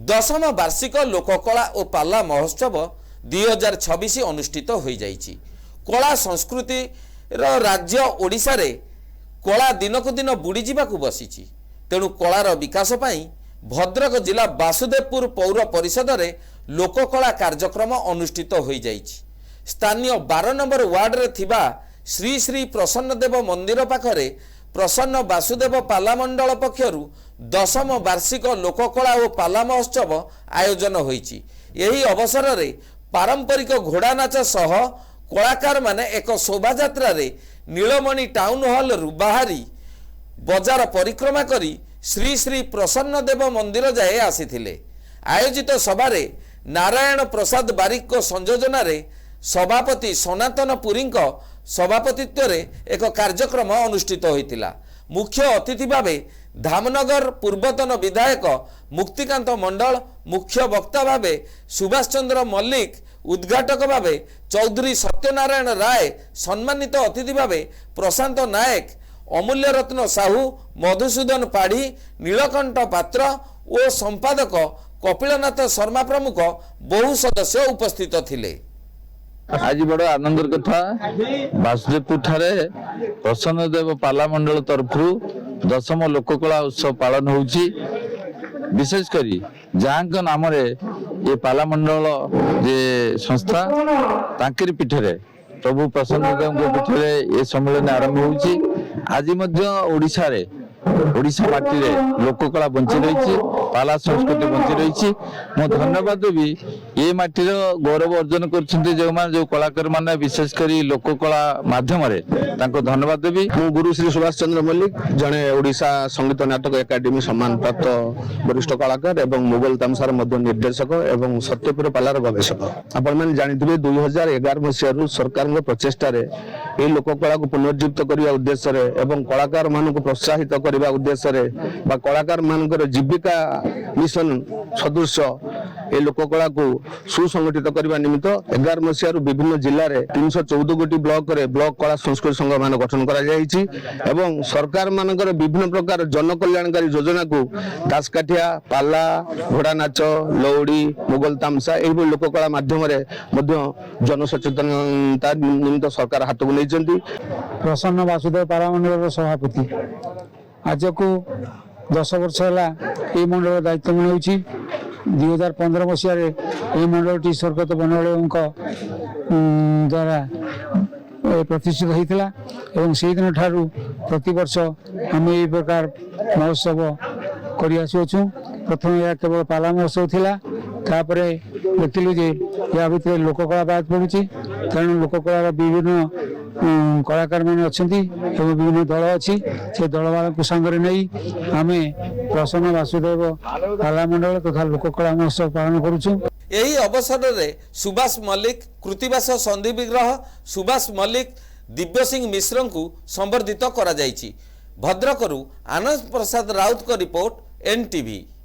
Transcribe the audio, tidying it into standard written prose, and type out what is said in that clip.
दशम वार्षिक लोककला और पाला महोत्सव 2026 अनुष्ठित हो जाइछि। कला संस्कृति राज्य ओडिशा रे कला दिनक दिन बुड़ी जावाक बसिछि। तेणु कलार विकास पाई भद्रक जिला वासुदेवपुर पौर परिषद रे लोककला कार्यक्रम अनुष्ठित हो जाइछि। स्थानीय 12 नंबर वार्ड रे थिबा श्री श्री प्रसन्नदेव मंदिर पाखरे प्रसन्न वासुदेव पाला मंडल पक्षरु दशम वार्षिक लोककला और पाला महोत्सव आयोजन होइछि। एही अवसर रे पारंपरिक घोड़ा नाच सह कलाकार माने एक शोभायात्रा रे नीलमणि टाउन हॉल रु बाहरी बजार परिक्रमा करी श्री श्री प्रसन्नदेव मंदिर जाए आसीथिले। आयोजित सभारे नारायण प्रसाद बारिक को संयोजन रे सभापति सनातन पुरी सभापतित्व रे एक कार्यक्रम अनुष्ठित होइतिला। मुख्य अतिथि भावे धामनगर पूर्वतन विधायक मुक्तिकांत मंडल, मुख्य वक्ता भावे सुभाष चंद्र मल्लिक, उद्घाटक भावे चौधरी सत्यनारायण राय, सम्मानित अतिथि भावे प्रशांत नायक, अमूल्य रत्न साहू, मधुसूदन पाढ़ी, नीलकंठ पात्र और संपादक कपिलनाथ शर्मा प्रमुख बहु सदस्य उपस्थित थिले। आज बड़ आनंदर कथा वासुदेवपुर ठारे प्रसन्नदेव पाला मंडल तरफ दशम लोककला उत्सव पालन होउची। विशेष करी जहाँ नाम ये पाला मंडल जे संस्था तांकरी पीठरे प्रभु प्रसन्नदेव पीठरे ये सम्मेलन आरंभ होउची। आज ओडिशा रे ओडिशा माटी रे लोककला बंची रही, पाला संस्कृति बंची रही। मो धन्यवाद देवी ये माटीर गौरव अर्जन कर जो कलाकार माने विशेष करी लोककला माध्यम रे तांको धन्यवाद देवी। मु गुरु श्री सुभाष चंद्र मल्लिक जने ओडिशा संगीत नाटक एकाडेमी सम्मान प्राप्त वरिष्ठ कलाकार एवं मुगल तामसार मध्य निर्देशक एवं सत्यपुर पालार गवेषक। आपण माने जानिथिबे 2011 मसियारु सरकार प्रचेष्टा रे ए लोककला को पुनर्जीवित करबा उद्देश्य रे एवं कलाकार मानक प्रोत्साहित करबा उद्देश्य रे बा कलाकार मानकर जीविका मिशन सदृश ए लोककला को सुसंगठित करबा निमित्त 11 मसियारु विभिन्न जिल्ला रे 314 गोटी ब्लॉक रे ब्लॉक कला संस्कृति संघ मान गठन करा जायछि एवं सरकार मानकर विभिन्न प्रकार जन कल्याणकारी योजना को दासकाठिया, पाला, घोड़ा नाच, लौड़ी, मुगल तामसा एही लोककला माध्यम रे मध्य जन सचेतनता निमित्त सरकार हाथ को नैचंती। प्रसन्न वासुदेव पाला मंडल सभापति आज को 10 वर्ष है मंडल दायित्व मिलूँ। 2015 मसीह मंडल स्वर्गत बनवाड़ी द्वारा प्रतिष्ठित होता एवं से दिन ठारू प्रति वर्ष आम ये प्रकार महोत्सव करसुँ। प्रथम यह केवल पाला महोत्सव थिला, तापरे देखिलु जे या भितर लोककला बाद पड़ुची। तेणु लोककलार विभिन्न कलाकार मैंने अच्छा विभिन्न दल अच्छी से दल वाला सांगे नहीं आम प्रसन्न वासुदेव पाला मंडल तथा लोककला महोत्सव पालन करुचु। यही अवसर रे सुभाष मल्लिक, कृतिवास संधि विग्रह सुभाष मल्लिक, दिव्य सिंह मिश्र को संबर्धित करा जायछि। भद्रकरू आनंद प्रसाद राउत को रिपोर्ट, NTV।